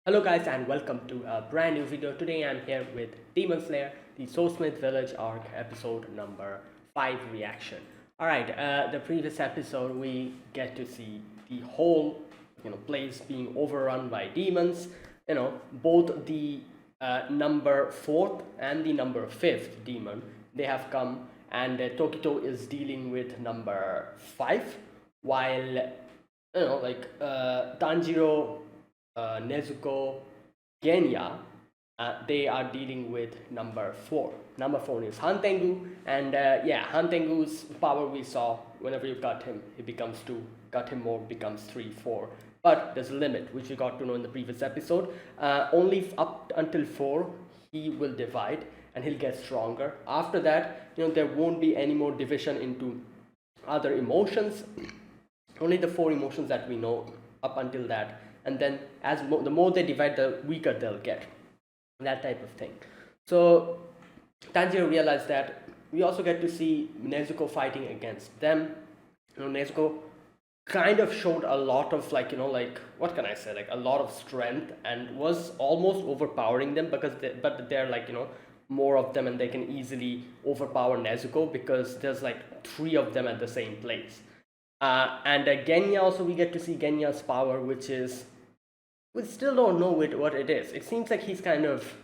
Hello guys and welcome to a brand new video. Today I'm here with Demon Slayer, the Swordsmith Village arc episode number 5 reaction. Alright, the previous episode we get to see the whole place being overrun by demons. Both the number 4th and the number 5th demon, they have come, and Tokito is dealing with number 5, while Tanjiro, Nezuko, Genya, they are dealing with number 4. Number 4 is Hantengu, and Hantengu's power we saw whenever you cut him, he becomes 2. Cut him more, becomes 3, 4. But there's a limit, which we got to know in the previous episode. Only up until 4, he will divide and he'll get stronger. After that, there won't be any more division into other emotions. Only the 4 emotions that we know up until that, and then the more they divide, the weaker they'll get, that type of thing. So Tanjiro realized that. We also get to see Nezuko fighting against them. Nezuko kind of showed a lot of what can I say, a lot of strength, and was almost overpowering them because they're more of them, and they can easily overpower Nezuko because there's 3 of them at the same place. And Genya also, we get to see Genya's power, which is, we still don't know what it is. It seems like he's kind of,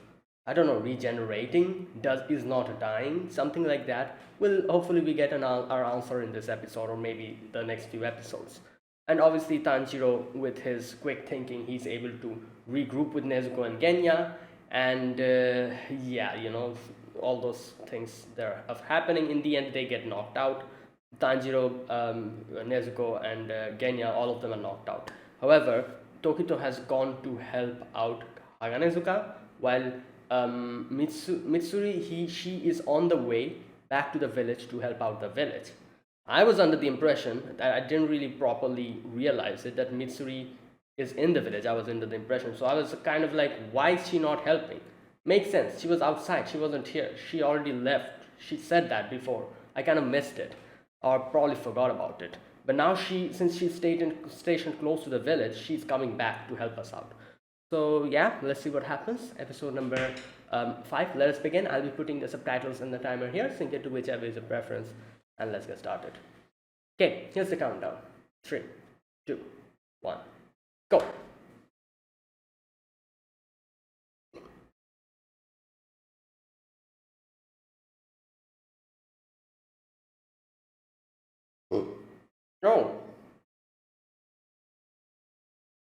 I don't know, regenerating, is not dying, something like that. Hopefully we get our answer in this episode, or maybe the next few episodes. And obviously Tanjiro, with his quick thinking, he's able to regroup with Nezuko and Genya, and all those things that are happening. In the end, they get knocked out. Tanjiro, Nezuko, and Genya, all of them are knocked out. However, Tokito has gone to help out Haganezuka, while Mitsuri, she is on the way back to the village to help out the village. I was under the impression that I didn't really properly realize it, that Mitsuri is in the village. I was under the impression, so I was kind of like, why is she not helping? Makes sense. She was outside. She wasn't here. She already left. She said that before. I kind of missed it, or probably forgot about it. But now since she stayed stationed close to the village, she's coming back to help us out. So yeah, let's see what happens. Episode number 5. Let us begin. I'll be putting the subtitles and the timer here, sync it to whichever is your preference, and let's get started. Okay, here's the countdown. 3, 2, 1, go. No.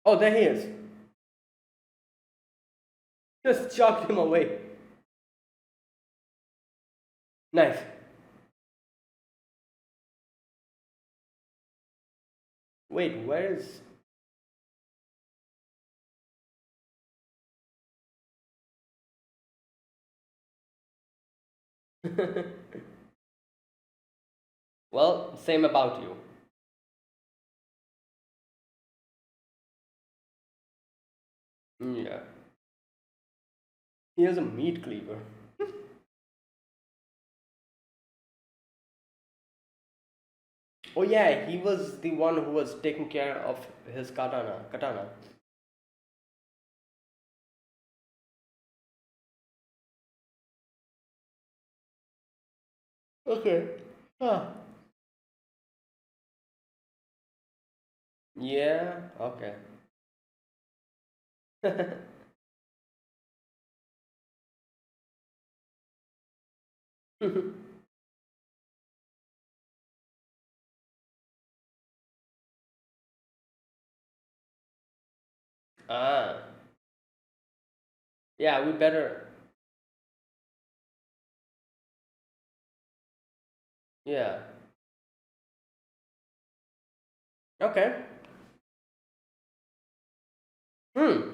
Oh, there he is. Just chucked him away. Nice. Wait, where is... Well, same about you. Yeah. He has a meat cleaver. Oh yeah, he was the one who was taking care of his katana. Okay. Huh. Yeah, okay. Ah. Yeah, we better. Yeah. Okay. Hmm.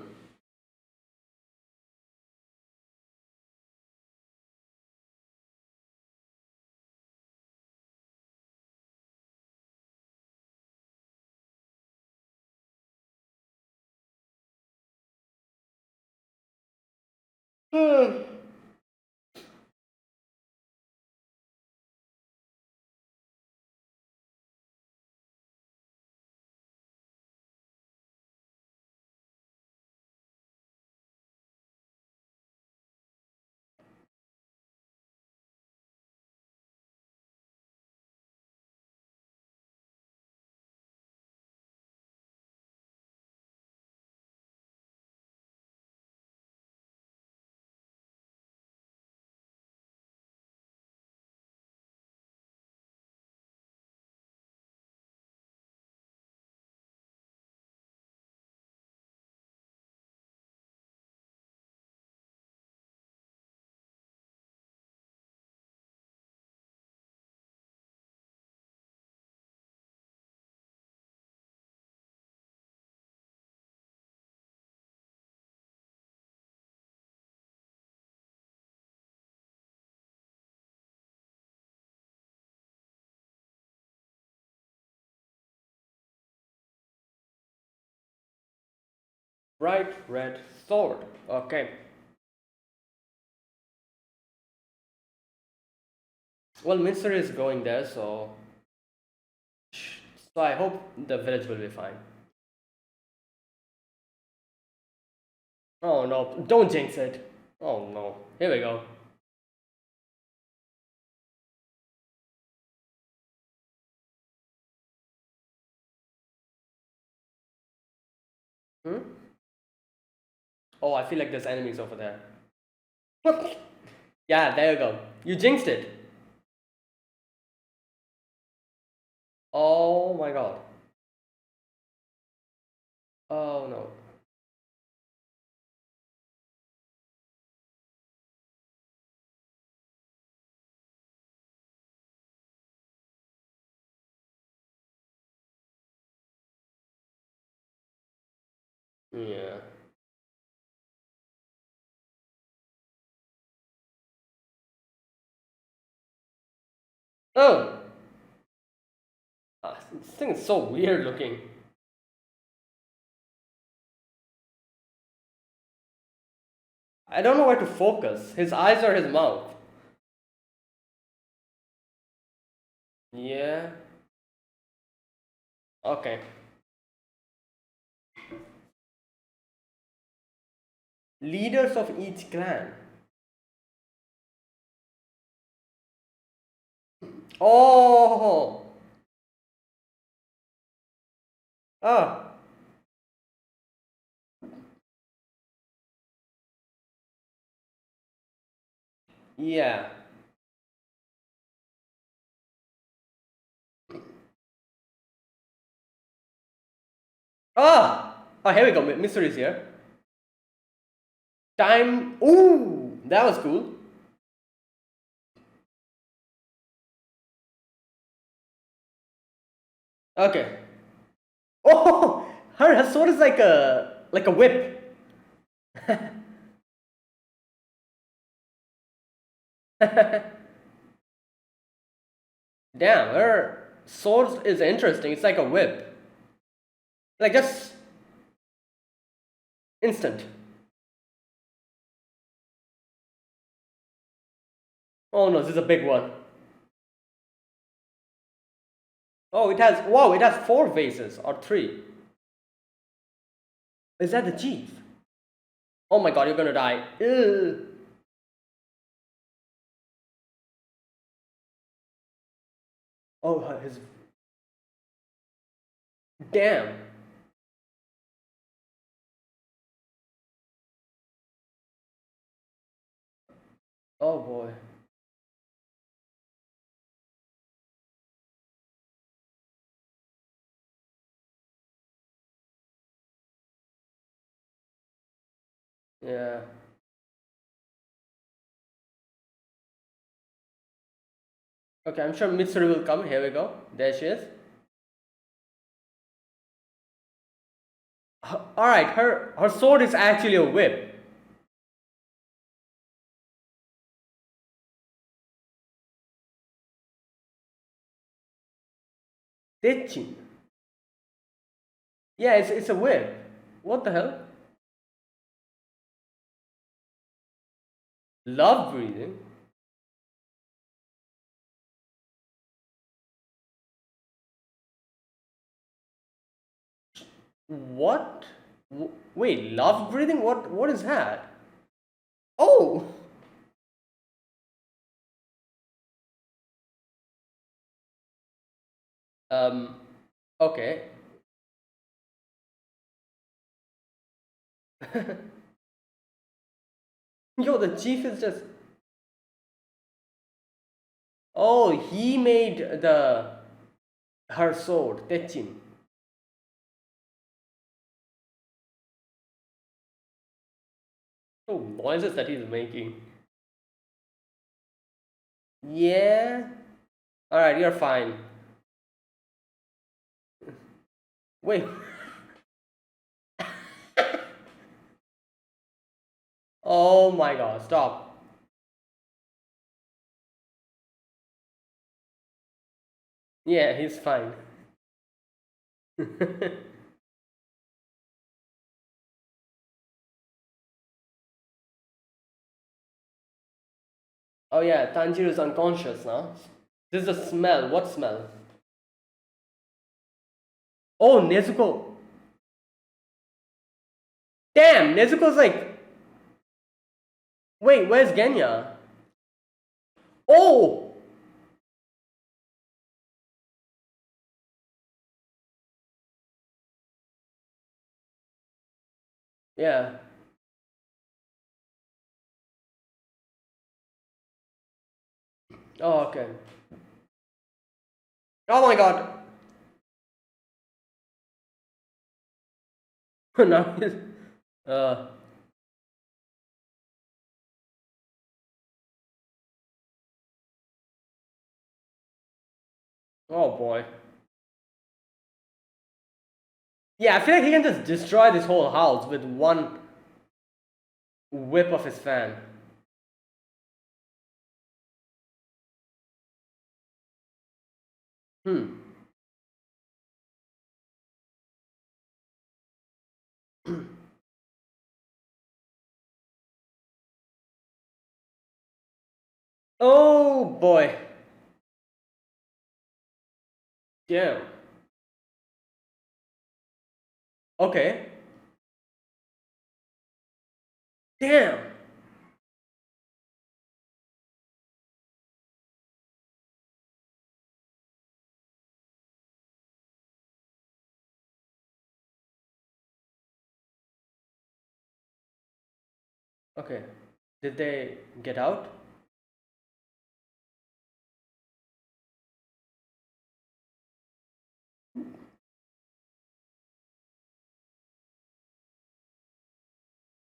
Bright red sword. Okay. Well, Minster is going there, so I hope the village will be fine. Oh no! Don't jinx it. Oh no! Here we go. Hmm? Oh, I feel like there's enemies over there. Yeah, there you go. You jinxed it. Oh my god. Oh no. Yeah. Oh! This thing is so weird looking. I don't know where to focus. His eyes or his mouth. Yeah. Okay. Leaders of each clan. Oh! Ah! Yeah. Ah! Oh, here we go. Mystery is here. Time. Ooh! That was cool. Okay. Oh! Her sword is like a whip. Damn, her sword is interesting. It's like a whip. Like just instant. Oh no, this is a big one. Oh, it has. Wow, it has four vases or three. Is that the chief? Oh my god, you're gonna die. Ew. Oh, his. Damn. Oh boy. Yeah. Okay, I'm sure Mitsuru will come. Here we go. There she is. All right, her sword is actually a whip. Techin. Yeah, it's a whip. What the hell? Love breathing. What? Wait, love breathing? What is that? Oh. Um. Okay. Yo, the chief is just. Oh, he made the her sword, Techin. Oh, noises that he's making. Yeah. All right, you're fine. Wait. Oh my god, stop. Yeah, he's fine. Oh yeah, Tanjiro is unconscious now. This is a smell. What smell? Oh, Nezuko. Damn, Nezuko's like. Wait, where's Genya? Oh! Yeah. Oh, okay. Oh my god. Now he's. Uh. Oh boy. Yeah, I feel like he can just destroy this whole house with one whip of his fan. Hmm. Oh boy. Damn. Okay. Damn. Okay. Did they get out?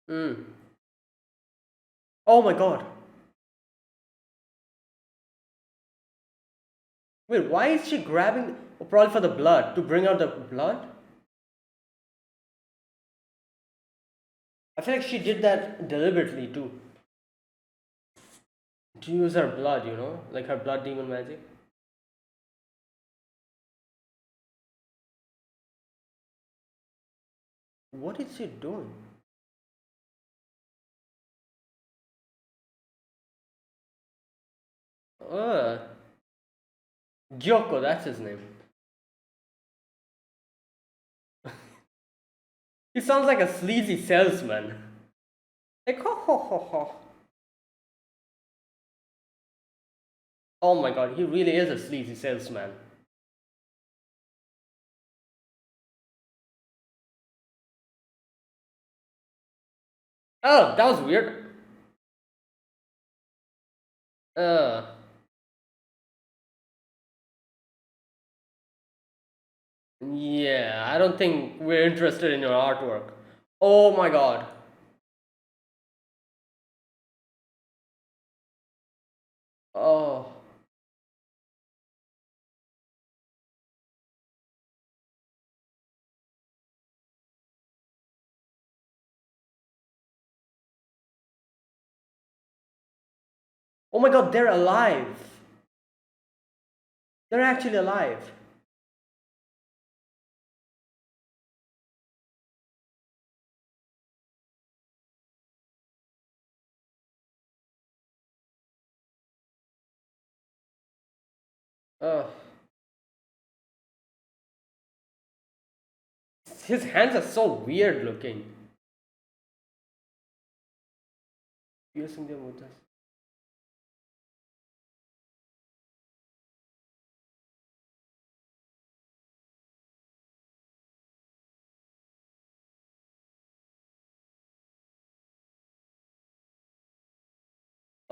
Hmm. Oh my god. Wait, why is she grabbing? Oh, probably for the blood, to bring out the blood? I feel like she did that deliberately too. To use her blood, like her blood demon magic. What is she doing? Uh, Gyoko, that's his name. He sounds like a sleazy salesman. Like, ho ho ho ho. Oh my god, he really is a sleazy salesman. Oh, that was weird. Uh, yeah, I don't think we're interested in your artwork. Oh my god. Oh. Oh my god, they're alive. They're actually alive. Uh, his hands are so weird looking. Piercing them with this.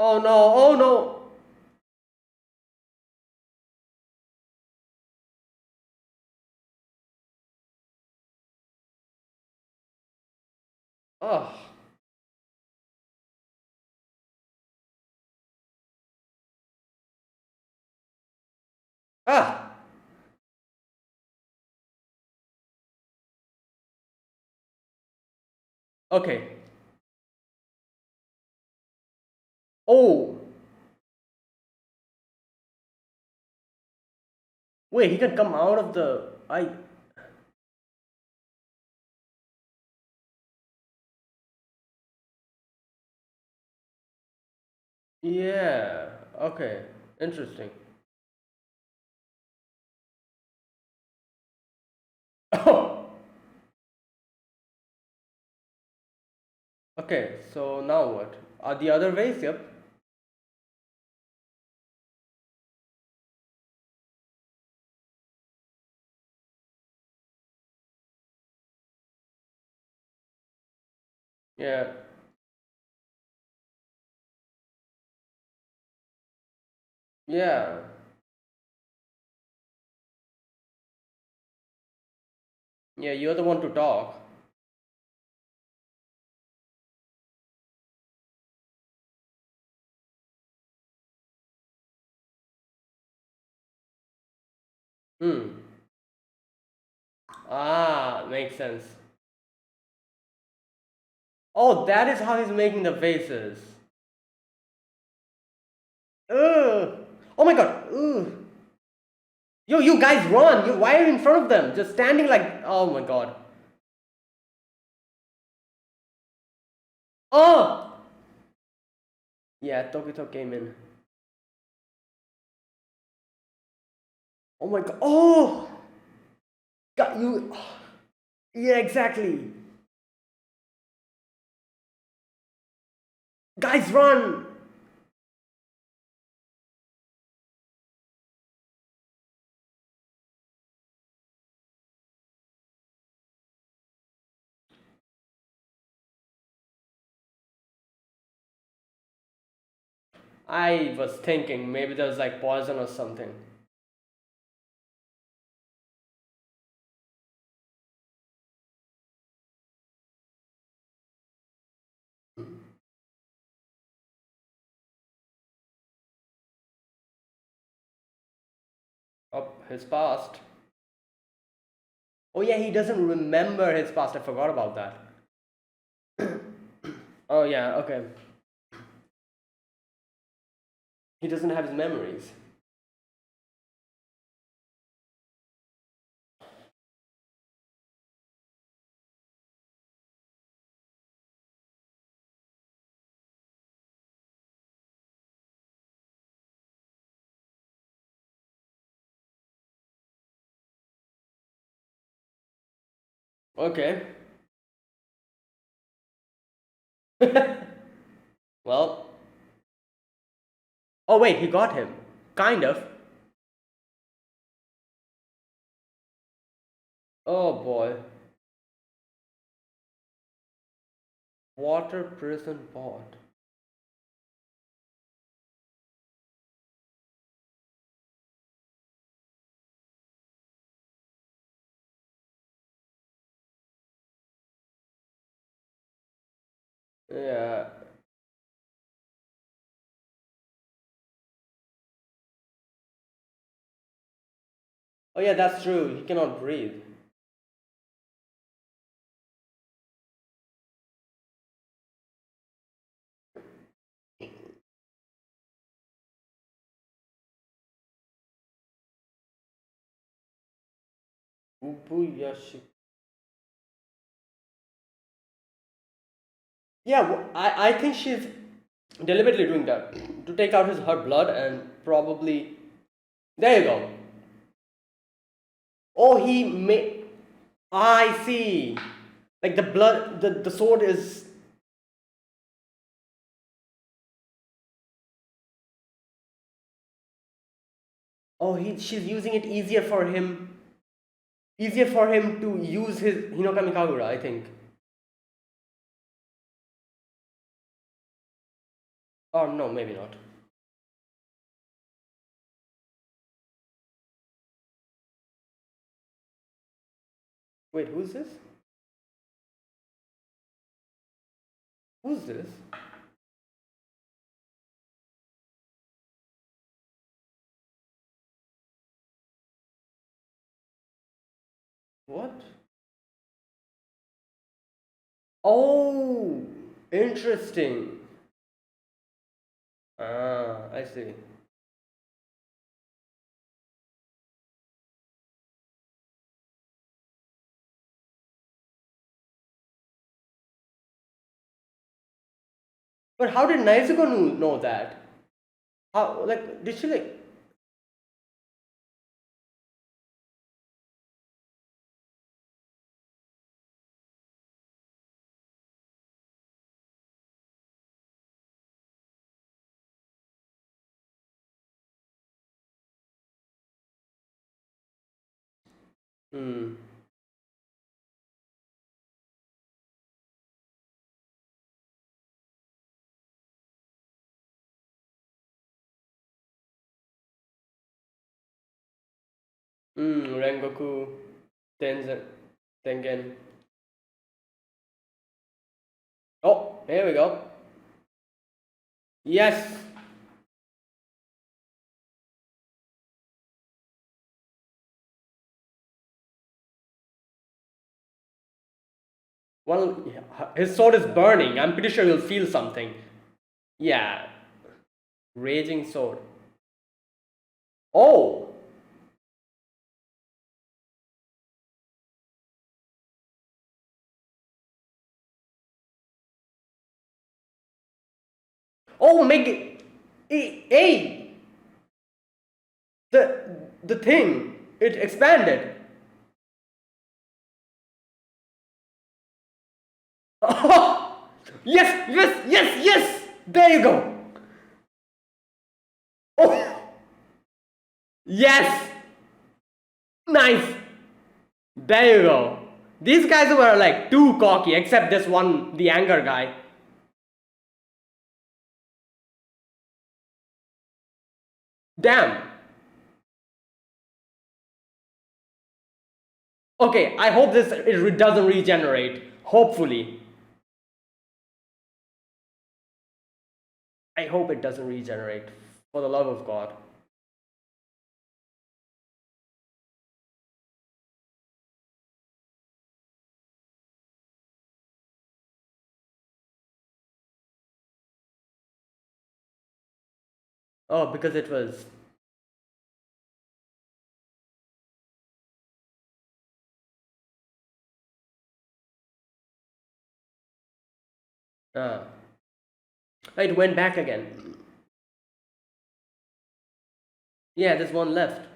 Oh no, oh no. Oh. Ah. Okay. Oh. Wait, he can come out of the. I. Yeah. Okay. Interesting. Oh. Okay. So now what? Are the other ways? Yep. Yeah. Yeah. Yeah. You're the one to talk. Hmm. Ah, makes sense. Oh, that is how he's making the faces. Ugh. Oh my god. Ugh. Yo, you guys run. You, why are you in front of them? Just standing like. Oh my god. Oh! Yeah, Tokito came in. Oh my god. Oh! Got you. Yeah, exactly. Guys, run! I was thinking maybe there was like poison or something. Oh, his past. Oh yeah, he doesn't remember his past. I forgot about that. Oh yeah, okay. He doesn't have his memories. Okay. Well. Oh wait, he got him. Kind of. Oh boy. Water prison pot. Yeah. Oh yeah, that's true. He cannot breathe. Ubuyashi. Yeah, I think she's deliberately doing that to take out his her blood and probably. There you go. Oh, he made. I see. Like the blood, the sword is. Oh, she's using it easier for him. Easier for him to use his Hinokami Kagura, I think. Or no, maybe not. Wait, who's this? Who's this? What? Oh, interesting. Ah, I see. But how did Nezuko know that? How, like, did she like? Hmm. Rengoku, Tenzen, Tengen. Oh, here we go. Yes. Well, his sword is burning. I'm pretty sure he'll feel something. Yeah, raging sword. Oh, oh, make hey, hey, the thing it expanded. Oh, yes, yes, yes, yes. There you go. Oh, yes, nice. There you go. These guys were like too cocky, except this one, the anger guy. Damn. Okay, I hope this it doesn't regenerate. Hopefully. I hope it doesn't regenerate. For the love of God. Oh, because it was. Uh, it went back again. Yeah, there's one left.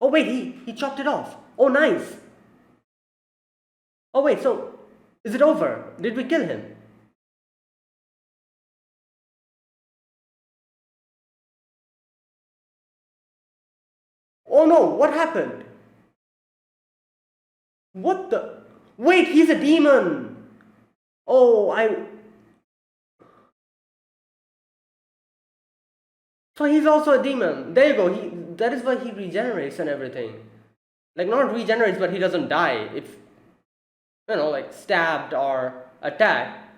Oh wait, he chopped it off. Oh nice. Oh wait, so is it over? Did we kill him? Oh no, what happened? What the? Wait, he's a demon. Oh, I. So he's also a demon. There you go. That is why he regenerates and everything. Like not regenerates, but he doesn't die if like stabbed or attacked.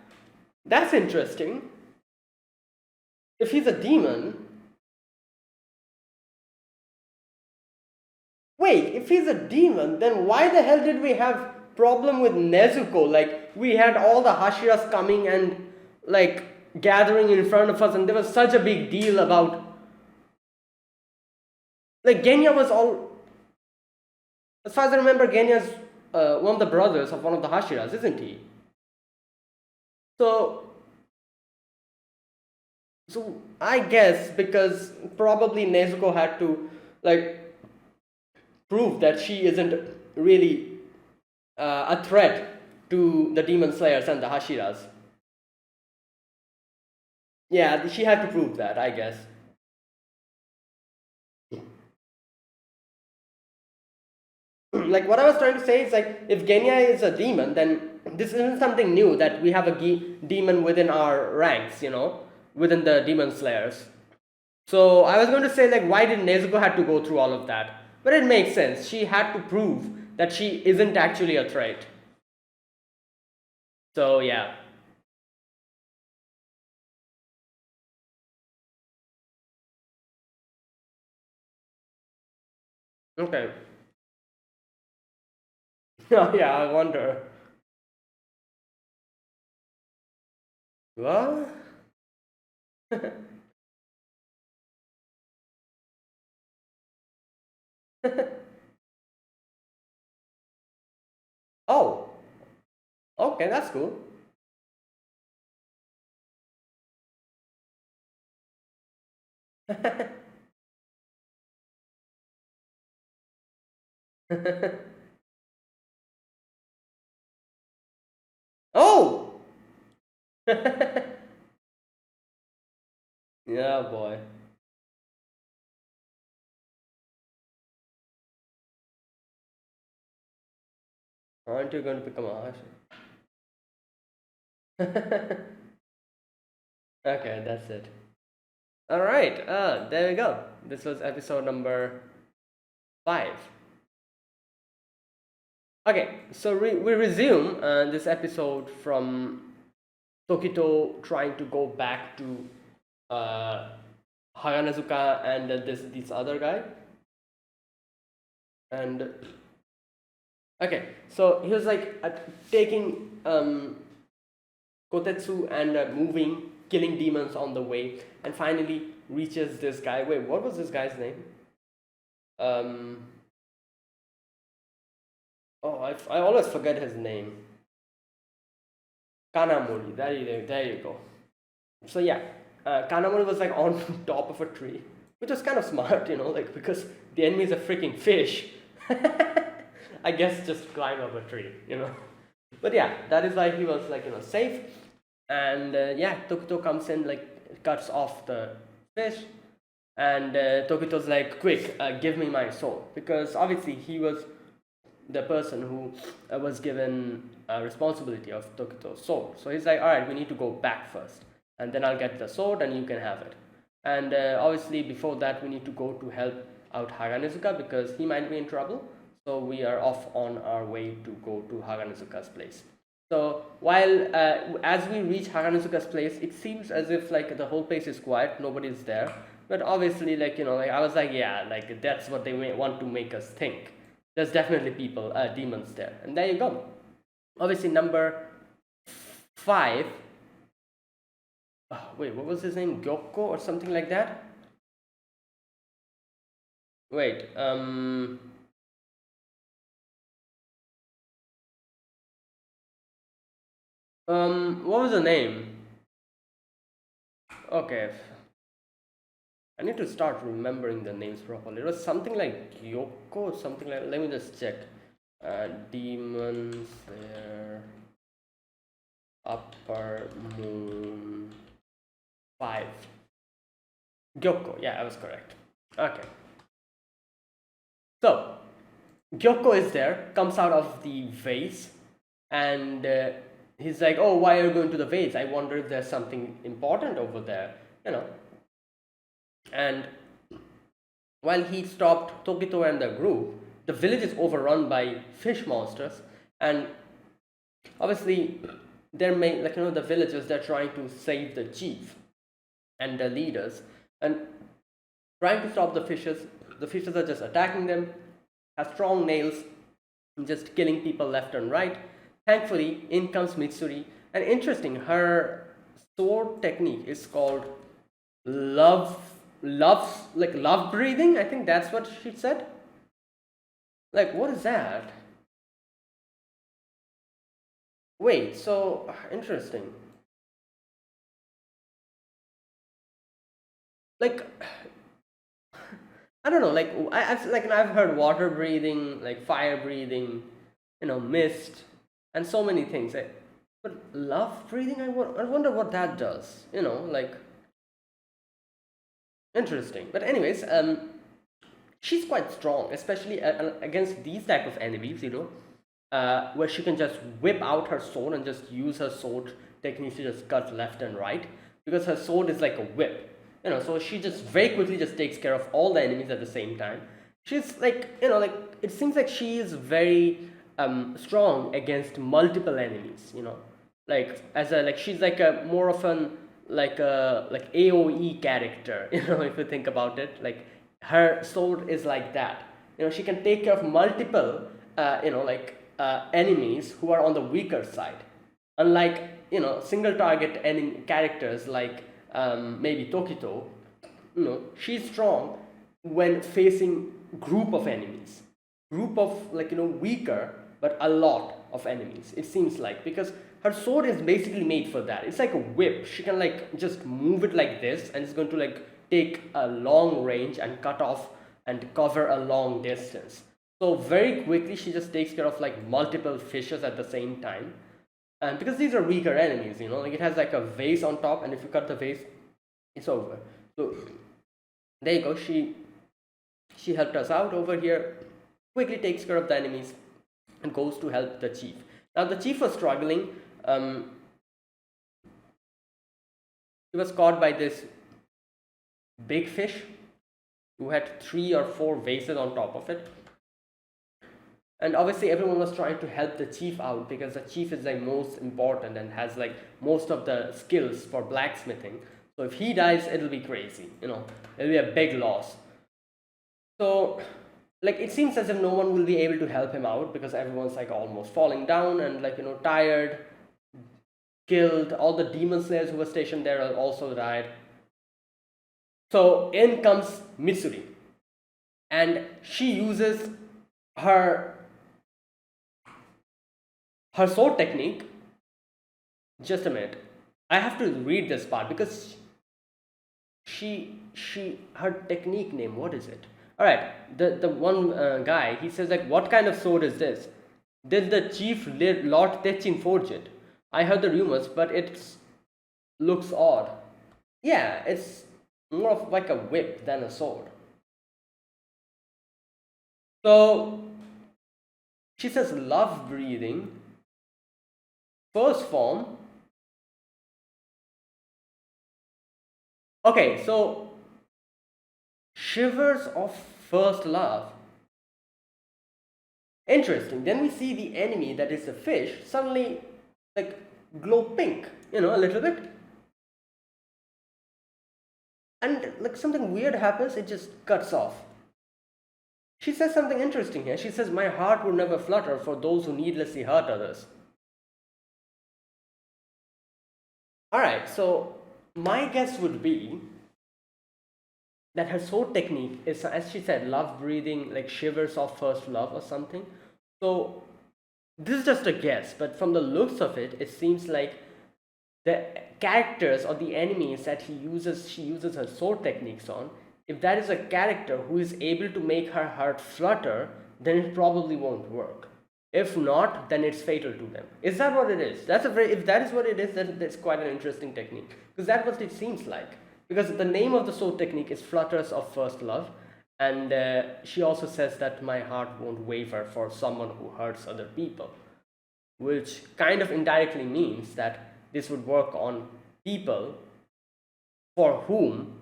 That's interesting. If he's a demon, wait, if he's a demon, then why the hell did we have problem with Nezuko? Like we had all the Hashiras coming and like gathering in front of us, and there was such a big deal about like Genya was all. As far as I remember, Genya's one of the brothers of one of the Hashiras, isn't he? So so I guess because probably Nezuko had to like prove that she isn't really a threat to the demon slayers and the Hashiras. Yeah, she had to prove that, I guess. Like what I was trying to say is like if Genya is a demon, then this isn't something new that we have a demon within our ranks, within the demon slayers. So I was going to say like why did Nezuko have to go through all of that? But it makes sense. She had to prove that she isn't actually a threat. So yeah. Okay. Oh yeah, I wonder. What? Oh. okay, that's cool. Oh! Yeah, boy. Aren't you going to become a Hashi? Okay, that's it. All right, there we go. This was episode number 5. Okay, so we resume this episode from Tokito trying to go back to uh, Haganazuka and this other guy. And okay, so he was like taking Kotetsu and moving, killing demons on the way, and finally reaches this guy. Wait, what was this guy's name? Um, oh, I always forget his name. Kanamori. There you go. So yeah, Kanamori was like on top of a tree, which was kind of smart, like because the enemy is a freaking fish. I guess just climb up a tree. But yeah, that is why he was like safe. And yeah, Tokito comes in, like cuts off the fish, and Tokito's like, quick, give me my soul, because obviously he was the person who was given responsibility of Tokito's sword. So he's like, all right, we need to go back first, and then I'll get the sword and you can have it. And obviously before that we need to go to help out Haganazuka because he might be in trouble. So we are off on our way to go to Haganazuka's place. So while as we reach Haganazuka's place, it seems as if like the whole place is quiet, nobody's there. But obviously, like I was like, yeah, like that's what they want to make us think. There's definitely people, demons there, and there you go. Obviously, number 5. Wait, what was his name? Gyokko or something like that? Wait, what was the name? Okay, I need to start remembering the names properly. It was something like Gyokko, something like. Let me just check. Demon Slayer, Upper Moon 5. Gyokko, yeah, I was correct. Okay. So, Gyokko is there, comes out of the vase, and he's like, oh, why are you going to the vase? I wonder if there's something important over there. And while he stopped Tokito and the group, the village is overrun by fish monsters, and obviously they're the villagers, they're trying to save the chief and the leaders and trying to stop the fishes. The fishes are just attacking them, have strong nails, just killing people left and right. Thankfully, in comes Mitsuri, and interesting, her sword technique is called love breathing. I think that's what she said. Like, what is that? Wait, so interesting. Like, I don't know. Like, I've heard water breathing, like fire breathing, mist, and so many things. But love breathing, I wonder what that does. Like, interesting. But anyways, she's quite strong, especially against these type of enemies. Where she can just whip out her sword and just use her sword techniques to just cut left and right, because her sword is like a whip. So she just very quickly just takes care of all the enemies at the same time. She's like, like it seems like she is very strong against multiple enemies. Like as a she's like a more of an like a AOE character. If you think about it, like her sword is like that. She can take care of multiple enemies who are on the weaker side, unlike single target enemy characters like maybe Tokito. She's strong when facing group of weaker but a lot of enemies, it seems like, because her sword is basically made for that. It's like a whip. She can like just move it like this, and it's going to like take a long range and cut off and cover a long distance. So very quickly she just takes care of like multiple fishes at the same time. And because these are weaker enemies, like it has like a vase on top, and if you cut the vase, it's over. So there you go. She helped us out over here, quickly takes care of the enemies, and goes to help the chief. Now the chief was struggling. He was caught by this big fish who had 3 or 4 vases on top of it. And obviously everyone was trying to help the chief out, because the chief is like most important and has like most of the skills for blacksmithing. So if he dies, it'll be crazy, it'll be a big loss. So like it seems as if no one will be able to help him out, because everyone's like almost falling down and like tired, killed. All the demon slayers who were stationed there also died. So in comes Mitsuri, and she uses her sword technique. Just a minute, I have to read this part because her technique name, what is it? All right, the one guy, he says like, what kind of sword is this? Did the chief Lord Techin forge it? I heard the rumors, but it looks odd. Yeah, it's more of like a whip than a sword. So she says love breathing, first form. Okay, so shivers of first love. Interesting. Then we see the enemy, that is the fish, suddenly like glow pink, a little bit. And like something weird happens, it just cuts off. She says something interesting here. She says, my heart would never flutter for those who needlessly hurt others. Alright, so my guess would be that her sword technique is, as she said, love breathing, like shivers of first love or something. So this is just a guess, but from the looks of it, it seems like the characters or the enemies that she uses her sword techniques on, if that is a character who is able to make her heart flutter, then it probably won't work. If not, then it's fatal to them. Is that what it is? If that is what it is, then that's quite an interesting technique, because that's what it seems like. Because the name of the sword technique is Flutters of First Love, and she also says that my heart won't waver for someone who hurts other people, which kind of indirectly means that this would work on people for whom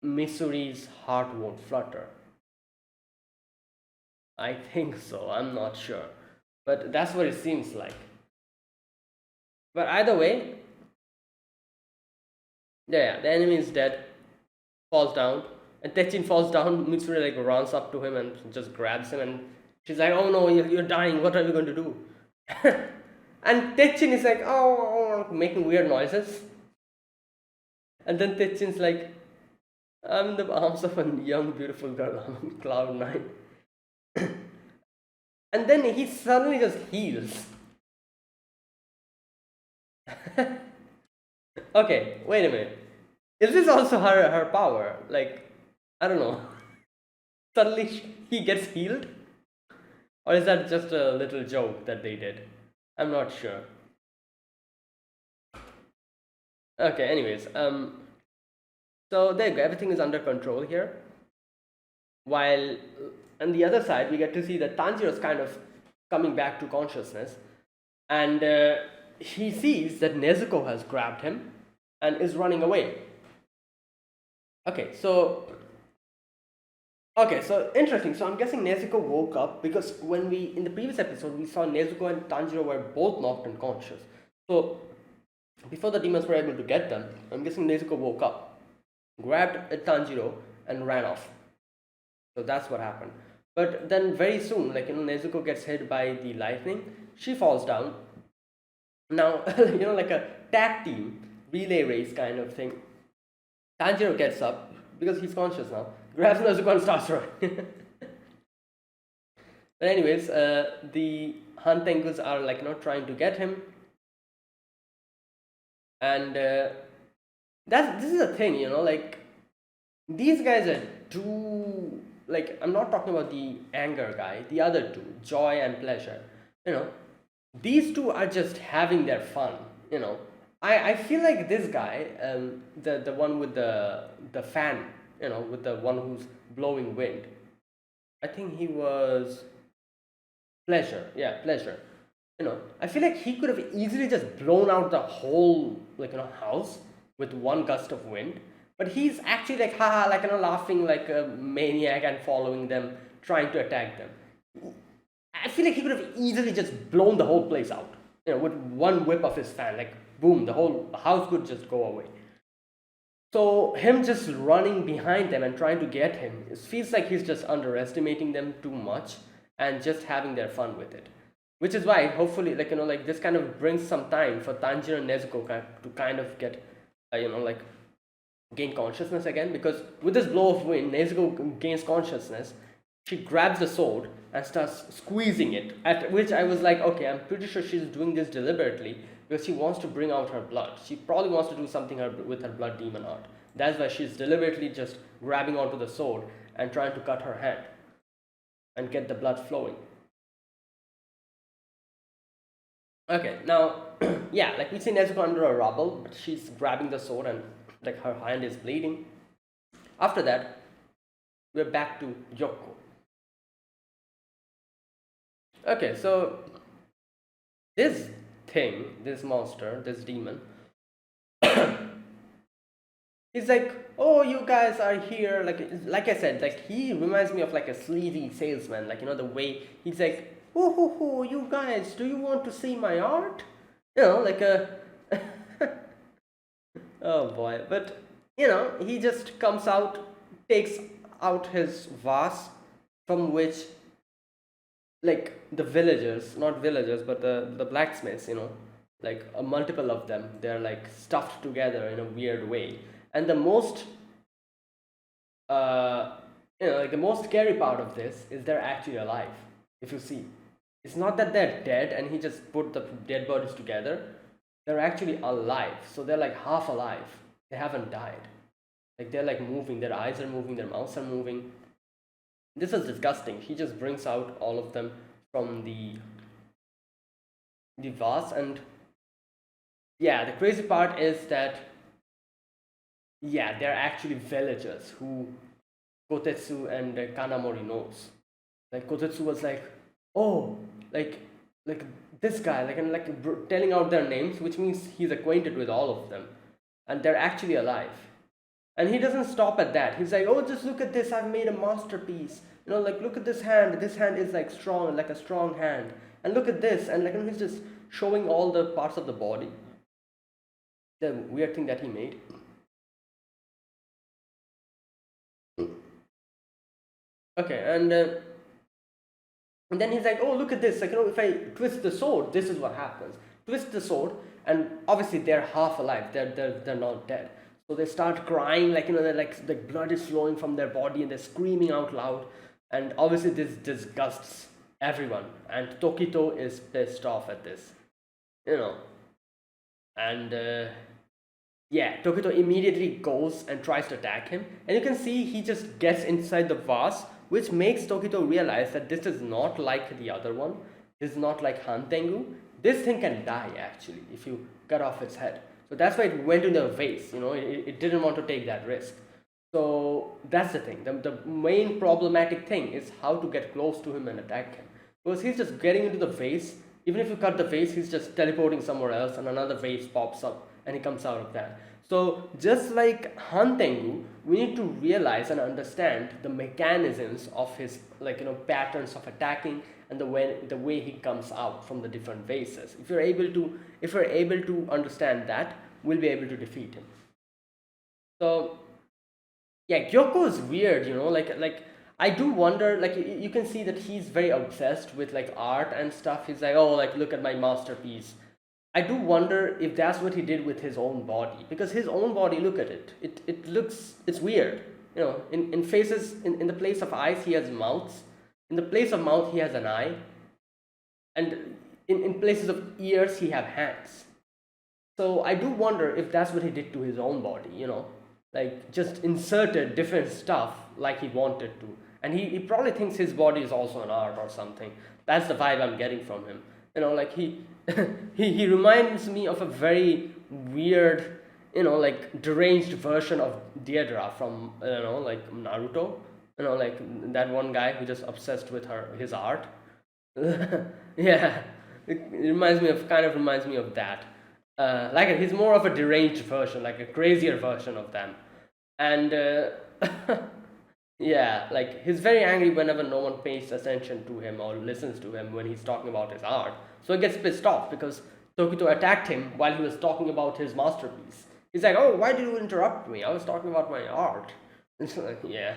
Mitsuri's heart won't flutter. I think so, I'm not sure, but that's what it seems like. But either way, yeah, the enemy is dead, falls down, and Techin falls down. Mitsuri like runs up to him and just grabs him, and she's like, oh no, you're dying, what are we going to do? And Techin is like, oh, making weird noises. And then Techin's like, I'm in the arms of a young beautiful girl on cloud 9. And then he suddenly just heals. Okay, wait a minute. Is this also her power? Like, I don't know. Suddenly he gets healed? Or is that just a little joke that they did? I'm not sure. Okay, anyways, so there you go, everything is under control here. While on the other side, we get to see that Tanjiro is kind of coming back to consciousness, and he sees that Nezuko has grabbed him and is running away. Okay, so interesting. So I'm guessing Nezuko woke up, because when in the previous episode, we saw Nezuko and Tanjiro were both knocked unconscious. So before the demons were able to get them, I'm guessing Nezuko woke up, grabbed Tanjiro, and ran off. So that's what happened. But then very soon, Nezuko gets hit by the lightning. She falls down. Now, like a tag team relay race kind of thing. Tanjiro gets up, because he's conscious now, grabs Nezuko and starts running. But anyways, the Hantengus are trying to get him. And this is the thing, like these guys are too, like, I'm not talking about the anger guy, the other two, joy and pleasure. You know, these two are just having their fun. You know, I feel like this guy, the one with the fan, with the one who's blowing wind. I think he was pleasure. Yeah, pleasure. I feel like he could have easily just blown out the whole, like, house with one gust of wind. But he's actually like, haha, like, laughing like a maniac and following them, trying to attack them. I feel like he could have easily just blown the whole place out, with one whip of his fan. Like, boom, the whole house could just go away. So him just running behind them and trying to get him, it feels like he's just underestimating them too much and just having their fun with it. Which is why, hopefully, like, like this kind of brings some time for Tanjiro and Nezuko to kind of get, like, gain consciousness again. Because with this blow of wind, Nezuko gains consciousness. She grabs the sword and starts squeezing it. At which I was like, okay, I'm pretty sure she's doing this deliberately because she wants to bring out her blood. She probably wants to do something with her blood demon art. That's why she's deliberately just grabbing onto the sword and trying to cut her hand and get the blood flowing. Okay, now, yeah, like we see Nezuko under a rubble, but she's grabbing the sword and like her hand is bleeding. After that, we're back to Yoko. Okay, so this thing, this monster, this demon, he's like, oh, you guys are here. Like I said, like he reminds me of like a sleazy salesman. Like, the way he's like, oh, you guys, do you want to see my art? Like a, oh boy. But, he just comes out, takes out his vase from which, like, the villagers, not villagers, but the blacksmiths, like a multiple of them, they're like stuffed together in a weird way. And the most, like the most scary part of this is they're actually alive. If you see, it's not that they're dead and he just put the dead bodies together. They're actually alive, so they're like half alive. They haven't died. Like they're like moving. Their eyes are moving. Their mouths are moving. This is disgusting. He just brings out all of them from the vase, and yeah, the crazy part is that, yeah, they're actually villagers who Kotetsu and Kanamori knows. Like Kotetsu was like, oh, like this guy, like, and like telling out their names, which means he's acquainted with all of them, and they're actually alive. And he doesn't stop at that. He's like, oh, just look at this. I've made a masterpiece. Like, look at this hand. This hand is like strong, like a strong hand. And look at this. And like, he's just showing all the parts of the body. The weird thing that he made. Okay, and then he's like, oh, look at this. Like, if I twist the sword, this is what happens. Twist the sword, and obviously they're half alive. They're not dead. So they start crying, like, they're like, the blood is flowing from their body and they're screaming out loud. And obviously this disgusts everyone. And Tokito is pissed off at this, And yeah, Tokito immediately goes and tries to attack him. And you can see he just gets inside the vase, which makes Tokito realize that this is not like the other one. This is not like Hantengu. This thing can die, actually, if you cut off its head. So that's why it went in the vase, it didn't want to take that risk. So that's the thing. The main problematic thing is how to get close to him and attack him. Because he's just getting into the vase. Even if you cut the vase, he's just teleporting somewhere else and another vase pops up and he comes out of that. So just like Hantengu, we need to realize and understand the mechanisms of his, like, patterns of attacking and the way he comes out from the different vases. If we're able to understand that, we'll be able to defeat him. So yeah, Gyoko is weird, like I do wonder, like you can see that he's very obsessed with like art and stuff. He's like, oh, like, look at my masterpiece. I do wonder if that's what he did with his own body, because his own body, look at it. It looks, it's weird. In faces, in the place of eyes, he has mouths. In the place of mouth, he has an eye. And in places of ears, he have hands. So I do wonder if that's what he did to his own body, like just inserted different stuff like he wanted to. And he probably thinks his body is also an art or something. That's the vibe I'm getting from him. Like he he reminds me of a very weird, like deranged version of Deidara from like Naruto. Like that one guy who just obsessed with his art. Yeah, it reminds me of that. Like he's more of a deranged version, like a crazier version of them, and yeah, like he's very angry whenever no one pays attention to him or listens to him when he's talking about his art. So he gets pissed off because Tokito attacked him while he was talking about his masterpiece. He's like, "Oh, why did you interrupt me? I was talking about my art." It's like, yeah,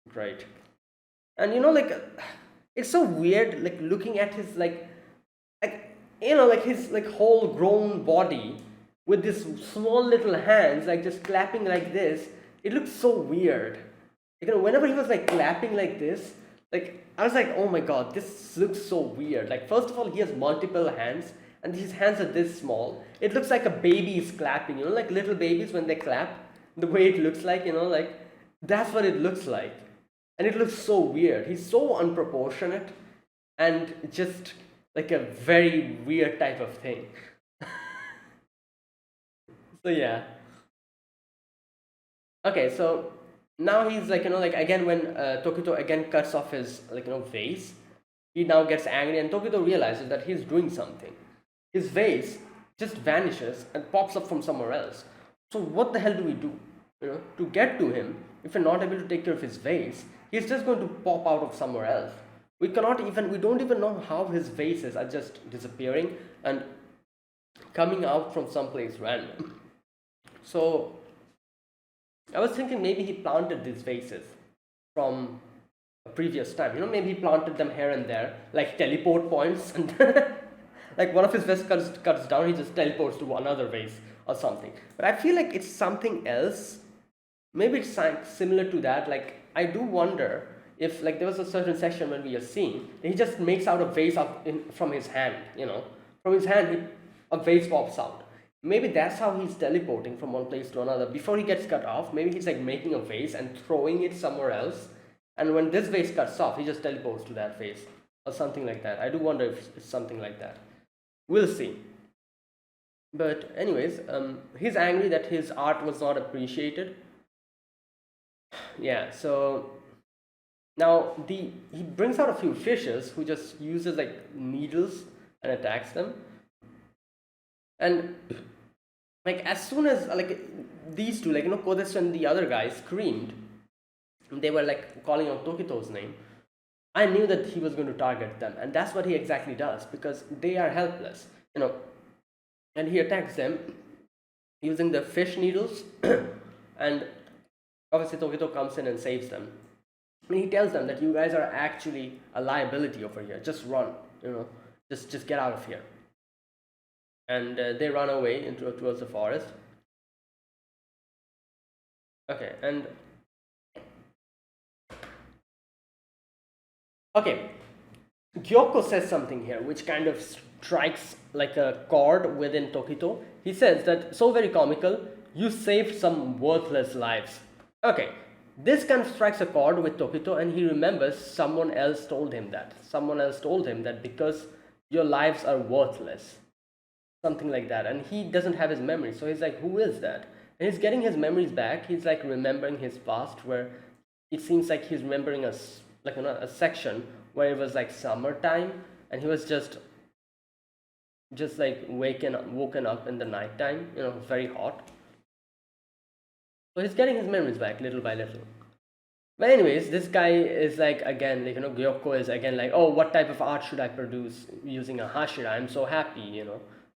great. And like it's so weird, like looking at his like his like whole grown body with this small little hands, like just clapping like this. It looks so weird. Whenever he was like clapping like this, like I was like, oh my god, this looks so weird. Like first of all, he has multiple hands, and his hands are this small. It looks like a baby is clapping. Like little babies when they clap. The way it looks like, like that's what it looks like, and it looks so weird. He's so unproportionate, and just like a very weird type of thing. So yeah. Okay, so now he's like, like again when Tokito again cuts off his like vase, he now gets angry, and Tokito realizes that he's doing something. His vase just vanishes and pops up from somewhere else. So what the hell do we do? To get to him, if we're not able to take care of his vase, he's just going to pop out of somewhere else. We don't even know how his vases are just disappearing and coming out from someplace random. So I was thinking maybe he planted these vases from a previous time. Maybe he planted them here and there, like teleport points, and like one of his vases cuts down, he just teleports to another vase or something. But I feel like it's something else. Maybe it's similar to that. Like I do wonder if like there was a certain section when we are seeing, he just makes out a vase from his hand. From his hand, a vase pops out. Maybe that's how he's teleporting from one place to another. Before he gets cut off, maybe he's like making a vase and throwing it somewhere else. And when this vase cuts off, he just teleports to that vase or something like that. I do wonder if it's something like that. We'll see. But anyways, he's angry that his art was not appreciated. Yeah, so now he brings out a few fishes who just uses like needles and attacks them. And like as soon as like these two, like Kodesu and the other guy screamed, they were like calling out Tokito's name, I knew that he was going to target them, and that's what he exactly does because they are helpless, and he attacks them using the fish needles, and obviously Tokito comes in and saves them. And he tells them that you guys are actually a liability over here. Just run, just get out of here. And they run away towards the forest. Okay, and okay, Gyoko says something here which kind of strikes like a chord within Tokito. He says that, so very comical, you saved some worthless lives. Okay, this kind of strikes a chord with Tokito, and he remembers someone else told him that. Someone else told him that because your lives are worthless. Something like that. And he doesn't have his memory. So he's like, who is that? And he's getting his memories back. He's like remembering his past, where it seems like he's remembering a section where it was like summertime, and he was just like woken up in the nighttime. Very hot. So he's getting his memories back little by little. But anyways, this guy is like again like Gyoko is again like, oh, what type of art should I produce using a hashira? I'm so happy.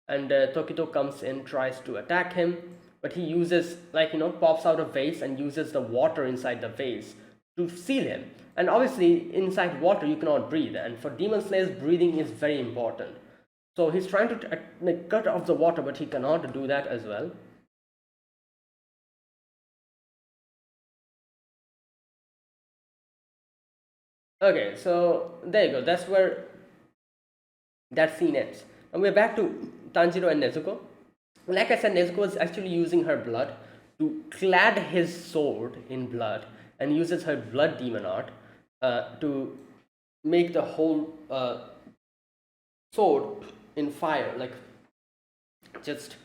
And Tokito comes in, tries to attack him, but he uses like pops out a vase and uses the water inside the vase to seal him. And obviously inside water you cannot breathe, and for demon slayers breathing is very important. So he's trying to like cut off the water, but he cannot do that as well. Okay, so there you go. That's where that scene ends. And we're back to Tanjiro and Nezuko. Like I said, Nezuko is actually using her blood to clad his sword in blood and uses her blood demon art to make the whole sword in fire, like just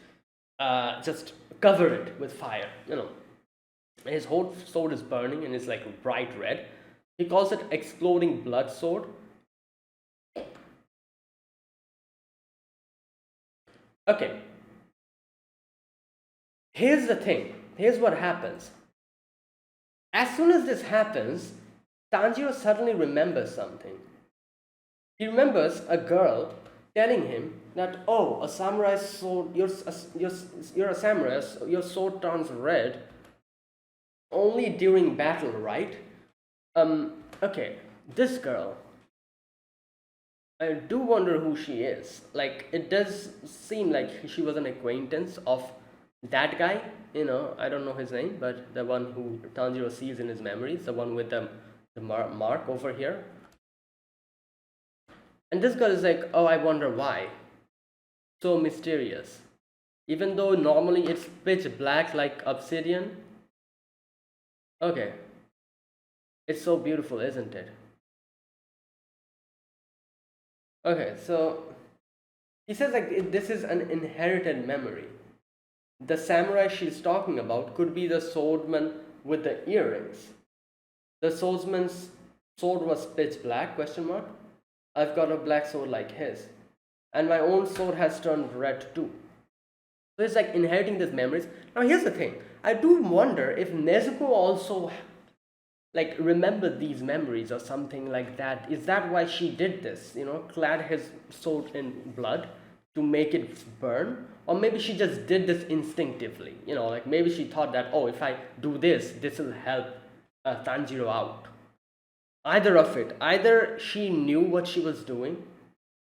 just cover it with fire. His whole sword is burning and it's like bright red. He calls it exploding blood sword. Okay, here's the thing. Here's what happens. As soon as this happens, Tanjiro suddenly remembers something. He remembers a girl telling him that, oh, a samurai sword, you're a samurai, your sword turns red only during battle, right? Okay, this girl, I do wonder who she is. Like, it does seem like she was an acquaintance of that guy. I don't know his name, but the one who Tanjiro sees in his memories, the one with the mark over here. And this girl is like, oh, I wonder why. So mysterious. Even though normally it's pitch black like obsidian. Okay. It's so beautiful, isn't it? Okay, so he says like this is an inherited memory. The samurai she's talking about could be the swordman with the earrings. The swordsman's sword was pitch black, question mark. I've got a black sword like his. And my own sword has turned red too. So it's like inheriting these memories. Now here's the thing. I do wonder if Nezuko also like remembered these memories or something like that. Is that why she did this? Clad his sword in blood to make it burn? Or maybe she just did this instinctively. Like maybe she thought that, oh, if I do this, this will help Tanjiro out. Either of it. Either she knew what she was doing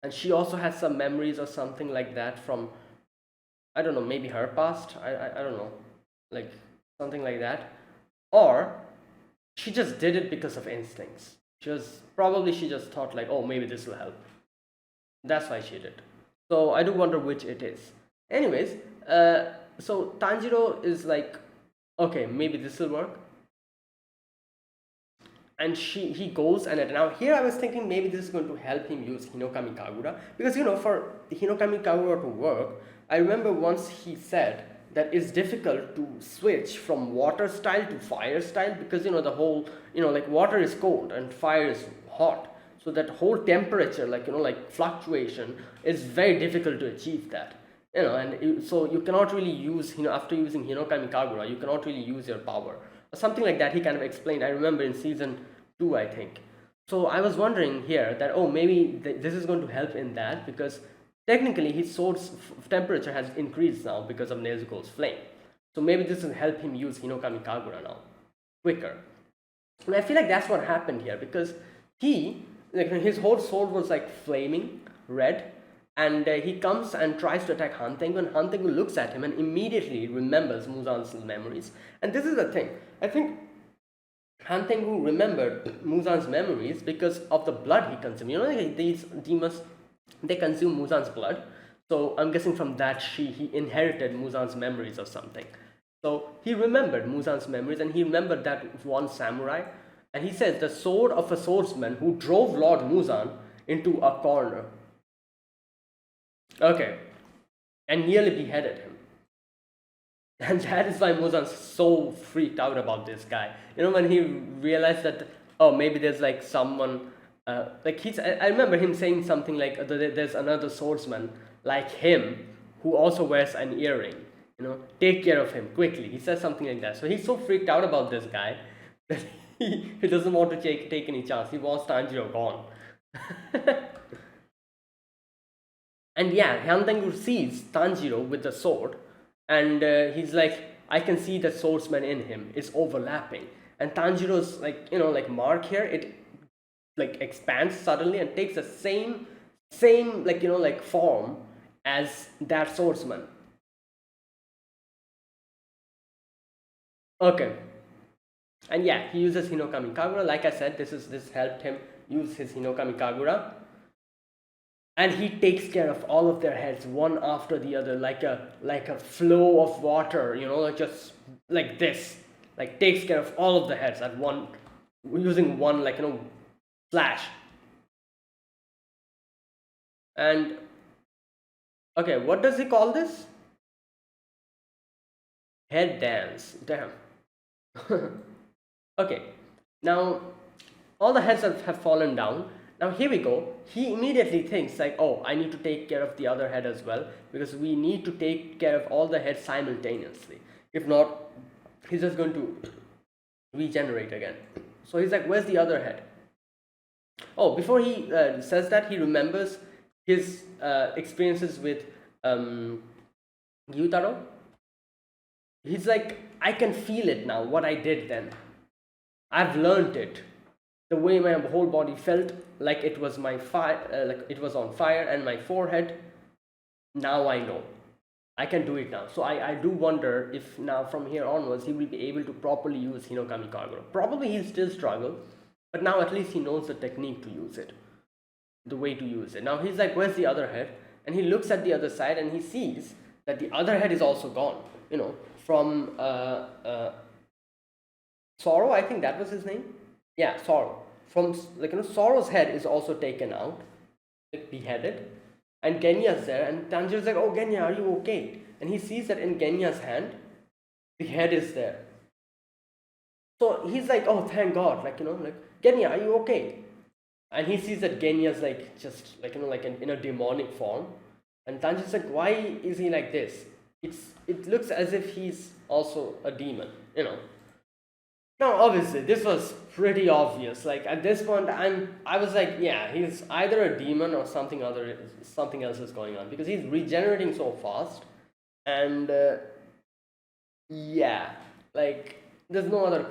and she also has some memories or something like that from, I don't know, maybe her past. I don't know. Like something like that. Or she just did it because of instincts. She just thought like, oh, maybe this will help. That's why she did. So I do wonder which it is. Anyways, so Tanjiro is like, okay, maybe this will work. And he goes, and now here I was thinking maybe this is going to help him use Hinokami Kagura, because for Hinokami Kagura to work, I remember once he said that it's difficult to switch from water style to fire style, because the whole like water is cold and fire is hot, so that whole temperature like fluctuation is very difficult to achieve that. So you cannot really use after using Hinokami Kagura, you cannot really use your power or something like that. He kind of explained, I remember in season 2, I think. So I was wondering here that, oh, maybe this is going to help in that, because technically his sword's temperature has increased now because of Nezuko's flame. So maybe this will help him use Hinokami Kagura now quicker. And I feel like that's what happened here, because his whole sword was like flaming red, and he comes and tries to attack Hantengu, and Hantengu looks at him and immediately remembers Muzan's memories. And this is the thing. I think Hantengu remembered Muzan's memories because of the blood he consumed. These demons, they consume Muzan's blood. So I'm guessing from that he inherited Muzan's memories or something. So he remembered Muzan's memories, and he remembered that one samurai. And he says, the sword of a swordsman who drove Lord Muzan into a corner. Okay. And nearly beheaded him. And that is why Muzan's so freaked out about this guy. When he realized that, oh, maybe there's like someone, I remember him saying something like, there's another swordsman like him who also wears an earring. Take care of him quickly. He says something like that. So he's so freaked out about this guy that he doesn't want to take any chance. He wants Tanjiro gone. And yeah, Hantengu sees Tanjiro with the sword, and he's like, I can see the swordsman in him. It's overlapping. And Tanjiro's like mark here, it like expands suddenly and takes the same form as that swordsman. Okay. And yeah, he uses Hinokami Kagura. Like I said, this helped him use his Hinokami Kagura. and he takes care of all of their heads one after the other, like a flow of water, like just like this, like takes care of all of the heads at one, using one, flash. And okay, what does he call this? Head dance. Damn. Okay, now all the heads have fallen down. Now here we go. He immediately thinks like, oh, I need to take care of the other head as well, because we need to take care of all the heads simultaneously. If not, he's just going to regenerate again. So he's like, where's the other head? Oh, before he says that, he remembers his experiences with Gyutaro. He's like, I can feel it now, what I did then. I've learned it. The way my whole body felt, like it was my fire, like it was on fire, and my forehead. Now I know. I can do it now. So I do wonder if now from here onwards he will be able to properly use Hinokami Kagura. Probably he'll still struggle, but now at least he knows the technique to use it, the way to use it. Now he's like, where's the other head? And he looks at the other side and he sees that the other head is also gone. From Sorrow, I think that was his name. Yeah, Sorrow. From Sorrow's head is also taken out, like beheaded, and Genya's there, and Tanjiro's like, "Oh, Genya, are you okay?" And he sees that in Genya's hand, the head is there. So he's like, "Oh, thank God!" Like Genya, are you okay? And he sees that Genya's like just like in a demonic form, and Tanjiro's like, "Why is he like this?" It looks as if he's also a demon. Now, obviously, this was pretty obvious. Like at this point, I was like, yeah, he's either a demon or something else is going on, because he's regenerating so fast, and yeah, like there's no other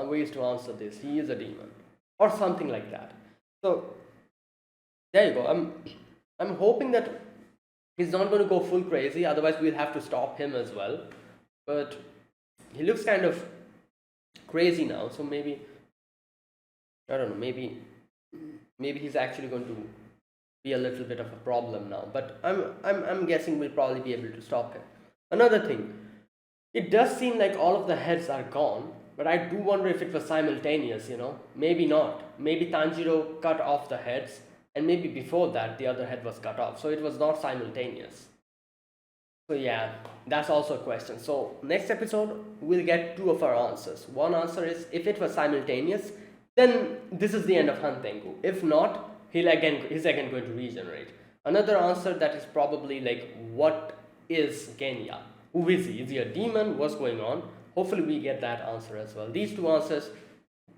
ways to answer this. He is a demon or something like that. So there you go. I'm hoping that he's not going to go full crazy. Otherwise, we'll have to stop him as well. But he looks kind of crazy now, so maybe I don't know, maybe he's actually going to be a little bit of a problem now, but I'm guessing we'll probably be able to stop him. Another thing, it does seem like all of the heads are gone, but I do wonder if it was simultaneous. Maybe not. Maybe Tanjiro cut off the heads, and maybe before that the other head was cut off, so it was not simultaneous. So yeah, that's also a question. So next episode we'll get two of our answers. One answer is, if it was simultaneous, then this is the end of Hantengu. If not, he's again going to regenerate. Another answer, that is probably like, what is Genya? Who is he? Is he a demon? What's going on? Hopefully we get that answer as well. These two answers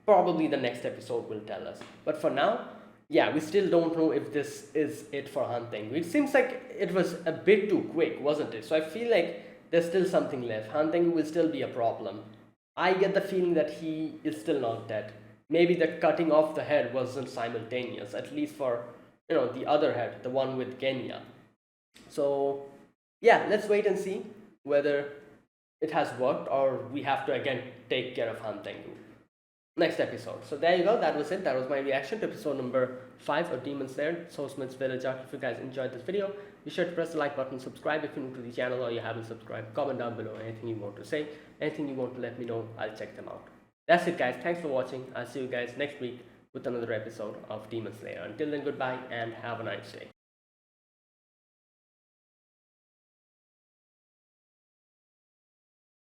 probably the next episode will tell us. But for now, yeah, we still don't know if this is it for Hantengu. It seems like it was a bit too quick, wasn't it? So I feel like there's still something left. Hantengu will still be a problem. I get the feeling that he is still not dead. Maybe the cutting off the head wasn't simultaneous, at least for the other head, the one with Genya. So yeah, let's wait and see whether it has worked or we have to again take care of Hantengu next episode. So there you go, that was it. That was my reaction to episode number 5 of Demon Slayer, Swordsmith's Village Arc. If you guys enjoyed this video, be sure to press the like button, subscribe if you're new to the channel or you haven't subscribed, comment down below anything you want to say, anything you want to let me know, I'll check them out. That's it guys, thanks for watching. I'll see you guys next week with another episode of Demon Slayer. Until then, goodbye and have a nice day.